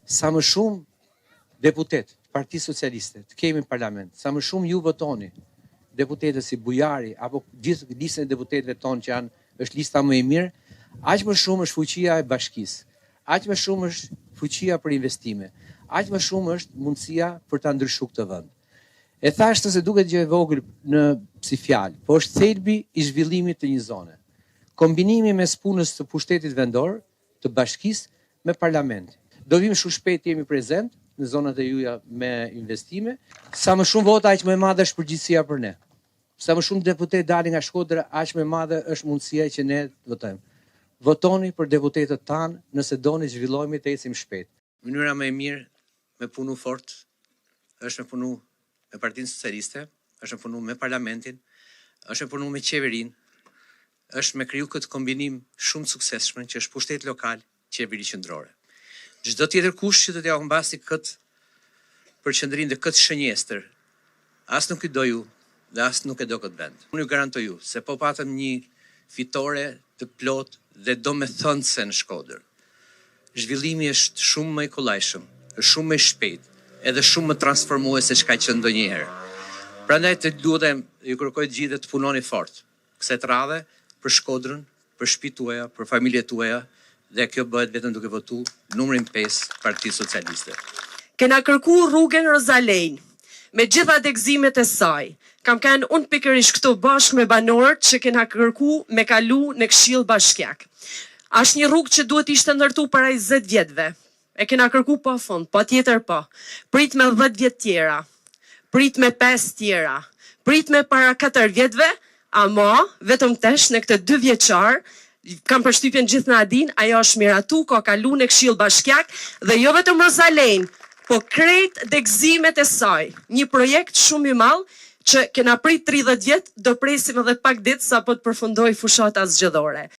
sa më shumë deputet, Partisë Socialiste, të kemi në parlament, sa më shumë ju votoni, deputetët si Bujari, apo gjithë listën e deputetëve tonë që është lista më e mirë, aq më shumë është fuqia e bashkisë, aq më shumë është fuqia për investime, aq më shumë është mundësia për ta ndryshuar këtë vend. E thashtë se duket gjë e vogël si fjalë, po është thelbi i zhvillimit të një zone. Kombinimi mes punës të pushtetit vendor, të bashkisë me parlamentin. Do vim shumë shpejt jemi prezent në zonat e juja me investime. Sa më shumë vota, aq më e madhe është përgjegjësia për ne. Sa më shumë deputet dalin nga Shkodra, aq më e madhe është mundësia që ne të votojmë. Votoni për deputetët tanë nëse doni të zhvillohemi të ecim shpejt. Mënyra më e mirë me punu fort është me punu me Partinë Socialiste, është me punu me parlamentin, është me punu me qeverinë, është me kriju këtë kombinim shumë suksesshëm që është pushtet lokal, qeveri qendrore. Çdo tjetër kush që do t'ja humbasi këtë përqendrim dhe këtë shënjestër, as nuk i do ju dhe as nuk e do këtë vend. Unë ju garantoj ju se po patëm një fitore të plot dhe domethënëse në Shkodër. Zhvillimi është shumë më i kollajshëm, është shumë më i shpejtë, edhe shumë më transformues se çka që ndonjëherë. Prandaj të lutem, ju kërkoj të gjithë të punoni fort. Kësaj radhe për Shkodrën, për shtëpitë tuaja, për familjet tuaja, dhe kjo bëhet vetëm duke votu numrin 5 Partisë Socialiste. Kena kërku rrugën Rozalejn, me gjitha degëzimet e saj. Kam kanë unë pikërisht këtu bashkë me banorët që kena kërku me kalu në Këshill Bashkiak. Është një rrugë që duhet ishte ndërtu para 20 vjetëve. E kena kërku pa fund, pa tjetër pa. Prit me 10 vjet tjera, prit me 5 tjera, prit me para 4 vjetëve, ama vetëm tesh në këtë 2 vjeçar, kam përshtypjen gjithë në adin, ajo është miratu, ka kalu në Këshill Bashkiak, dhe jo vetëm Rozalejn, po krejt degëzimet e saj. Një projekt shumë i madh që kena prit 30 vjet, do presim edhe pak ditë sa po të përfundoj fushata zgjedhore.